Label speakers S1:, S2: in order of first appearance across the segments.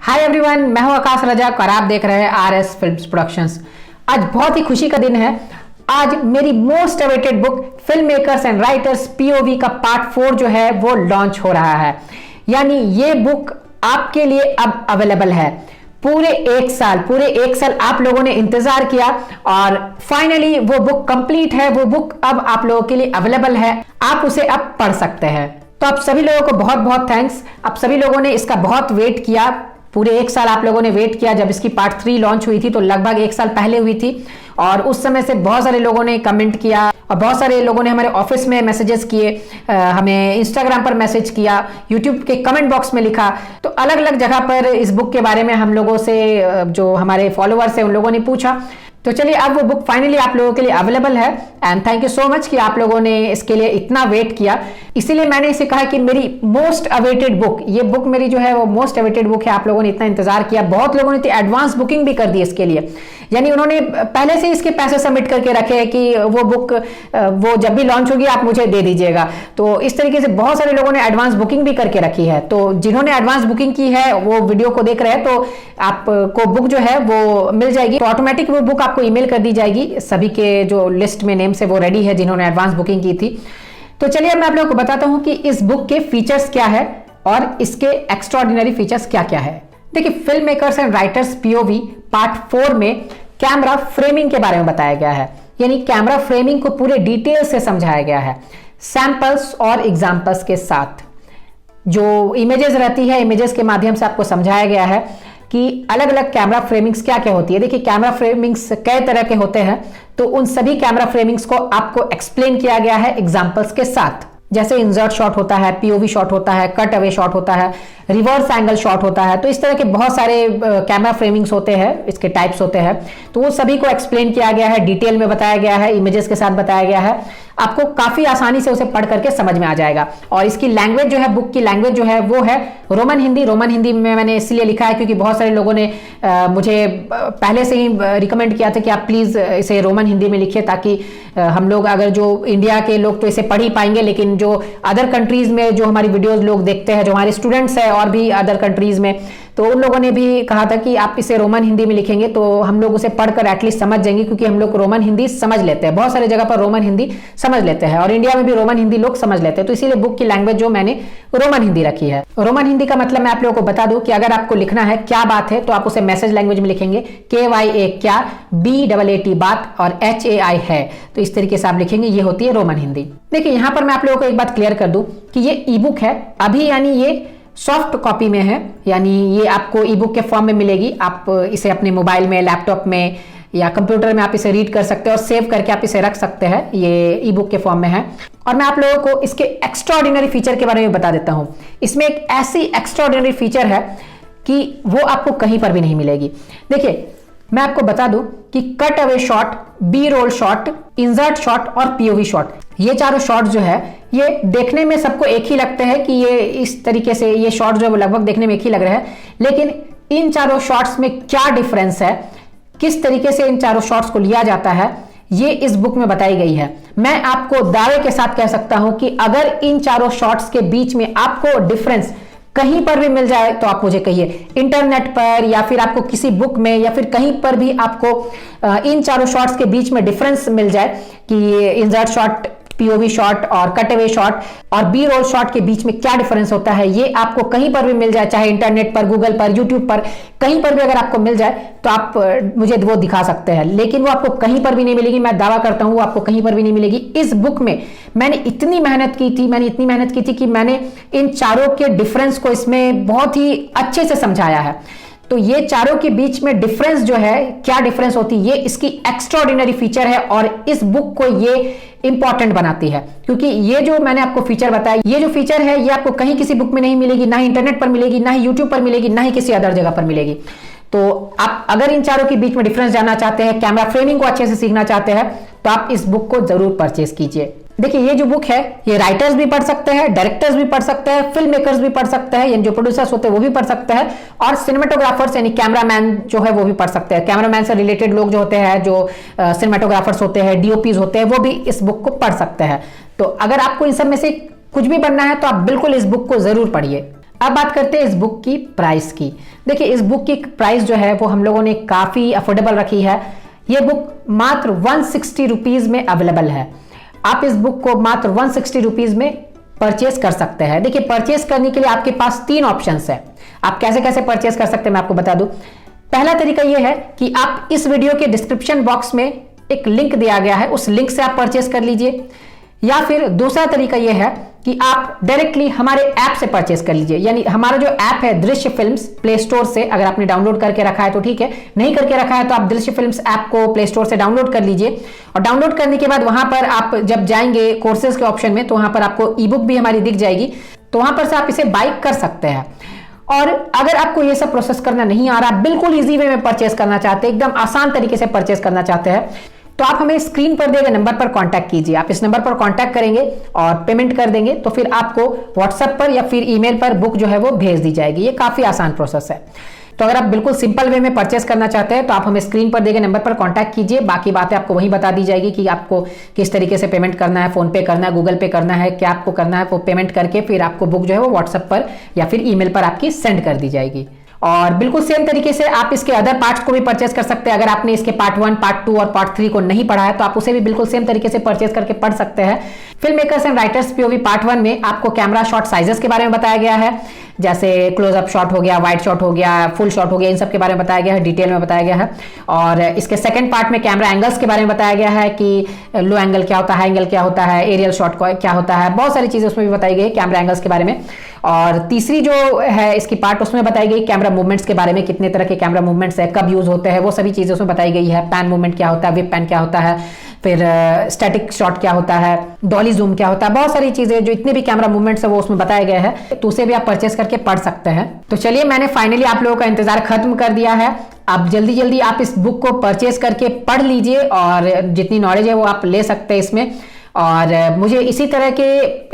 S1: Hi everyone, मैं हूं आकाश रजाक और आप देख रहे हैं आरएस फिल्म्स प्रोडक्शंस। आज बहुत ही खुशी का दिन है। आज मेरी most awaited book film makers and writers POV का पार्ट 4 जो है वो लॉन्च हो रहा है। यानी ये बुक आपके लिए अब अवेलेबल है। पूरे एक साल आप लोगों ने इंतजार किया और फाइनली वो बुक कंप्लीट है। वो बुक अब आप लोगों के लिए अवेलेबल है, आप उसे अब पढ़ सकते हैं। तो आप सभी लोगों को बहुत बहुत थैंक्स। आप सभी लोगों ने इसका बहुत वेट किया। पूरे एक साल आप लोगों ने वेट किया। जब इसकी पार्ट 3 लॉन्च हुई थी तो लगभग एक साल पहले हुई थी और उस समय से बहुत सारे लोगों ने कमेंट किया और बहुत सारे लोगों ने हमारे ऑफिस में मैसेजेस किए, हमें इंस्टाग्राम पर मैसेज किया, यूट्यूब के कमेंट बॉक्स में लिखा। तो अलग अलग जगह पर इस बुक के बारे में हम लोगों से, जो हमारे फॉलोअर्स हैं उन लोगों ने पूछा। तो चलिए, अब वो बुक फाइनली आप लोगों के लिए अवेलेबल है and thank you so much कि आप लोगों ने इसके लिए इतना वेट किया। इसीलिए मैंने इसे कहा कि मेरी मोस्ट अवेटेड बुक, ये बुक मेरी जो है वो मोस्ट अवेटेड बुक है। आप लोगों ने इतना इंतजार किया। बहुत लोगों ने तो एडवांस बुकिंग भी कर दी इसके लिए, यानी उन्होंने पहले से इसके पैसे सबमिट करके रखे हैं कि वो बुक वो जब भी लॉन्च होगी आप मुझे दे दीजिएगा। तो इस तरीके से बहुत सारे लोगों ने एडवांस बुकिंग भी करके रखी है। तो जिन्होंने एडवांस बुकिंग की है वो वीडियो को देख रहे हैं तो आपको बुक जो है वो मिल जाएगी। तो ऑटोमेटिक वो बुक आपको ईमेल कर दी जाएगी। सभी के जो लिस्ट में नेम से वो रेडी है जिन्होंने एडवांस बुकिंग की थी। तो चलिए, अब मैं आप लोगों को बताता हूं कि इस बुक के फीचर्स क्या है और इसके एक्स्ट्राऑर्डिनरी फीचर्स क्या क्या है। देखिए, film makers and writers POV part 4 में कैमरा फ्रेमिंग के बारे में बताया गया है। यानी कैमरा फ्रेमिंग को पूरे डिटेल से समझाया गया है, सैंपल्स और एग्जांपल्स के साथ। जो इमेजेस रहती है, इमेजेस के माध्यम से आपको समझाया गया है कि अलग अलग कैमरा फ्रेमिंग्स क्या क्या होती है। देखिए, कैमरा फ्रेमिंग्स कई तरह के होते हैं, तो उन सभी कैमरा फ्रेमिंग्स को आपको एक्सप्लेन किया गया है एग्जांपल्स के साथ। जैसे इंसर्ट शॉट होता है, पीओवी शॉट होता है, कट अवे शॉट होता है, रिवर्स एंगल शॉट होता है। तो इस तरह के बहुत सारे कैमरा फ्रेमिंग्स होते हैं, इसके टाइप्स होते हैं। तो वो सभी को एक्सप्लेन किया गया है, डिटेल में बताया गया है, इमेजेस के साथ बताया गया है। आपको काफी आसानी से उसे पढ़ करके समझ में आ जाएगा। और इसकी लैंग्वेज जो है, बुक की लैंग्वेज जो है वो है रोमन हिंदी। रोमन हिंदी में मैंने इसलिए लिखा है क्योंकि बहुत सारे लोगों ने मुझे पहले से ही रिकमेंड किया था कि आप प्लीज इसे रोमन हिंदी में लिखिए, ताकि हम लोग, अगर जो इंडिया के लोग तो इसे पढ़ ही पाएंगे, लेकिन जो अदर कंट्रीज में जो हमारी वीडियोस लोग देखते हैं, जो हमारे स्टूडेंट्स हैं और भी अदर कंट्रीज में, तो उन लोगों ने भी कहा था कि आप इसे रोमन हिंदी में लिखेंगे तो हम लोग उसे पढ़कर एटलीस्ट समझ जाएंगे, क्योंकि हम लोग रोमन हिंदी समझ लेते हैं। बहुत सारी जगह पर रोमन हिंदी समझ लेते हैं और इंडिया में भी रोमन हिंदी लोग समझ लेते हैं। तो इसीलिए बुक की लैंग्वेज जो मैंने रोमन हिंदी रखी है। रोमन हिंदी का मतलब मैं आप लोगों को बता दूं कि अगर आपको लिखना है क्या बात है तो आप उसे मैसेज लैंग्वेज में लिखेंगे, KYA क्या, BAAT बात और HAI है। तो इस तरीके से आप लिखेंगे, ये होती है रोमन हिंदी। देखिए, यहां पर मैं आप लोगों को एक बात क्लियर कर दूं कि ये ई बुक है अभी, यानी ये सॉफ्ट कॉपी में है, यानी ये आपको ई बुक के फॉर्म में मिलेगी। आप इसे अपने मोबाइल में, लैपटॉप में या कंप्यूटर में आप इसे रीड कर सकते हैं और सेव करके आप इसे रख सकते हैं। ये ई बुक के फॉर्म में है। और मैं आप लोगों को इसके एक्स्ट्राऑर्डिनरी फीचर के बारे में बता देता हूं। इसमें एक ऐसी एक्स्ट्राऑर्डिनरी फीचर है कि वो आपको कहीं पर भी नहीं मिलेगी। देखिए, मैं आपको बता दूं कि cutaway shot, B roll shot, insert shot और पीओवी शॉट, ये चारों शॉट जो है ये देखने में सबको एक ही लगते हैं कि ये इस तरीके से, ये शॉट जो है वो लगभग देखने में एक ही लग रहे हैं। लेकिन इन चारों शॉट्स में क्या डिफरेंस है, किस तरीके से इन चारों शॉट्स को लिया जाता है, ये इस बुक में बताई गई है। मैं आपको दावे के साथ कह सकता हूं कि अगर इन चारों शॉट्स के बीच में आपको डिफरेंस कहीं पर भी मिल जाए तो आप मुझे कहिए, इंटरनेट पर या फिर आपको किसी बुक में या फिर कहीं पर भी आपको इन चारों शॉट्स के बीच में डिफरेंस मिल जाए कि इंसर्ट शॉट, पीओवी शॉट और कट अवे शॉट और बी रोल शॉट के बीच में क्या डिफरेंस होता है, ये आपको कहीं पर भी मिल जाए, चाहे इंटरनेट पर, गूगल पर, यूट्यूब पर, कहीं पर भी अगर आपको मिल जाए तो आप मुझे वो दिखा सकते हैं। लेकिन वो आपको कहीं पर भी नहीं मिलेगी। मैं दावा करता हूं वो आपको कहीं पर भी नहीं मिलेगी। इस बुक में मैंने इतनी मेहनत की थी कि मैंने इन चारों के डिफरेंस को इसमें बहुत ही अच्छे से समझाया है। तो ये चारों के बीच में डिफरेंस जो है, क्या डिफरेंस होती है, ये इसकी एक्स्ट्राऑर्डिनरी फीचर है और इस बुक को ये इंपॉर्टेंट बनाती है। क्योंकि ये जो मैंने आपको फीचर बताया, ये जो फीचर है ये आपको कहीं किसी बुक में नहीं मिलेगी, ना ही इंटरनेट पर मिलेगी, ना ही यूट्यूब पर मिलेगी, ना ही किसी अदर जगह पर मिलेगी। तो आप अगर इन चारों के बीच में डिफरेंस जानना चाहते हैं, कैमरा फ्रेमिंग को अच्छे से सीखना चाहते हैं, तो आप इस बुक को जरूर परचेज कीजिए। देखिए, ये जो बुक है ये राइटर्स भी पढ़ सकते हैं, डायरेक्टर्स भी पढ़ सकते हैं, फिल्म मेकर्स भी पढ़ सकते हैं, यानी जो प्रोड्यूसर्स होते हैं वो भी पढ़ सकते हैं, और सिनेमेटोग्राफर्स यानी कैमरामैन जो है वो भी पढ़ सकते हैं। कैमरामैन से रिलेटेड लोग जो होते हैं, जो सिनेमेटोग्राफर्स होते हैं, डीओपीज होते हैं, वो भी इस बुक को पढ़ सकते हैं। तो अगर आपको इन सब में से कुछ भी बनना है तो आप बिल्कुल इस बुक को जरूर पढ़िए। अब बात करते हैं इस बुक की प्राइस की। देखिए, इस बुक की प्राइस जो है वो हम लोगों ने काफ़ी अफोर्डेबल रखी है। ये बुक मात्र 160 रुपीज़ में अवेलेबल है। आप इस बुक को मात्र 160 रुपीज़ में परचेस कर सकते हैं। देखिए, परचेस करने के लिए आपके पास 3 ऑप्शंस है। आप कैसे कैसे परचेस कर सकते हैं मैं आपको बता दूं। पहला तरीका यह है कि आप इस वीडियो के डिस्क्रिप्शन बॉक्स में एक लिंक दिया गया है, उस लिंक से आप परचेस कर लीजिए। या फिर दूसरा तरीका यह है कि आप डायरेक्टली हमारे ऐप से परचेस कर लीजिए। यानी हमारा जो ऐप है दृश्य फिल्म्स, प्ले स्टोर से अगर आपने डाउनलोड करके रखा है तो ठीक है, नहीं करके रखा है तो आप दृश्य फिल्म्स ऐप को प्ले स्टोर से डाउनलोड कर लीजिए। और डाउनलोड करने के बाद वहां पर आप जब जाएंगे कोर्सेज के ऑप्शन में तो वहां पर आपको ई बुक भी हमारी दिख जाएगी, तो वहां पर से आप इसे बाय कर सकते हैं। और अगर आपको ये सब प्रोसेस करना नहीं आ रहा, बिल्कुल इजी वे में परचेस करना चाहते हैं, एकदम आसान तरीके से परचेस करना चाहते हैं, तो आप हमें स्क्रीन पर दिए गए नंबर पर कांटेक्ट कीजिए। आप इस नंबर पर कांटेक्ट करेंगे और पेमेंट कर देंगे तो फिर आपको व्हाट्सएप पर या फिर ईमेल पर बुक जो है वो भेज दी जाएगी। ये काफी आसान प्रोसेस है। तो अगर आप बिल्कुल सिंपल वे में परचेस करना चाहते हैं तो आप हमें स्क्रीन पर दिए गए नंबर पर कांटेक्ट कीजिए। बाकी बातें आपको वहीं बता दी जाएगी कि आपको किस तरीके से पेमेंट करना है, फोन पे करना है, गूगल पे करना है, क्या आपको करना है, वो पेमेंट करके फिर आपको बुक जो है वो व्हाट्सएप पर या फिर ईमेल पर आपकी सेंड कर दी जाएगी। और बिल्कुल सेम तरीके से आप इसके अदर पार्ट्स को भी परचेस कर सकते हैं। अगर आपने इसके पार्ट 1, पार्ट 2 और पार्ट 3 को नहीं पढ़ा है तो आप उसे भी बिल्कुल सेम तरीके से परचेस करके पढ़ सकते हैं। Film makers and writers POV part 1 में आपको कैमरा शॉट साइजेस के बारे में बताया गया है, जैसे क्लोजअप शॉट हो गया, वाइड शॉट हो गया, फुल शॉट हो गया, इन सब के बारे में बताया गया है, डिटेल में बताया गया है। और इसके सेकंड पार्ट में कैमरा एंगल्स के बारे में बताया गया है कि लो एंगल क्या होता है, एंगल क्या होता है, एरियल शॉट क्या होता है, बहुत सारी चीजें उसमें भी बताई गई कैमरा एंगल्स के बारे में। और तीसरी जो है इसकी पार्ट, उसमें बताई गई कैमरा मूवमेंट्स के बारे में, कितने तरह के कैमरा मूवमेंट्स है, कब यूज होते हैं, वो सभी चीजें उसमें बताई गई है। पैन मूवमेंट क्या होता है, विप पैन क्या होता है, फिर स्टैटिक शॉट क्या होता है, डॉली जूम क्या होता है, बहुत सारी चीजें जो इतने भी कैमरा मूवमेंट्स है वो उसमें बताया गया है। तो उसे भी आप परचेस करके पढ़ सकते हैं। तो चलिए, मैंने फाइनली आप लोगों का इंतजार खत्म कर दिया है। अब जल्दी जल्दी आप इस बुक को परचेस करके पढ़ लीजिए और जितनी नॉलेज है वो आप ले सकते हैं इसमें। और मुझे इसी तरह के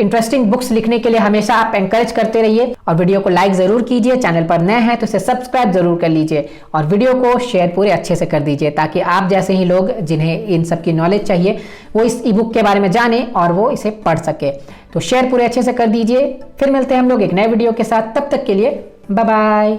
S1: इंटरेस्टिंग बुक्स लिखने के लिए हमेशा आप एनकरेज करते रहिए। और वीडियो को लाइक जरूर कीजिए, चैनल पर नए हैं तो इसे सब्सक्राइब जरूर कर लीजिए और वीडियो को शेयर पूरे अच्छे से कर दीजिए, ताकि आप जैसे ही लोग जिन्हें इन सब की नॉलेज चाहिए वो इस ई बुक के बारे में जाने और वो इसे पढ़ सके। तो शेयर पूरे अच्छे से कर दीजिए। फिर मिलते हैं हम लोग एक नए वीडियो के साथ, तब तक के लिए बाय बाय।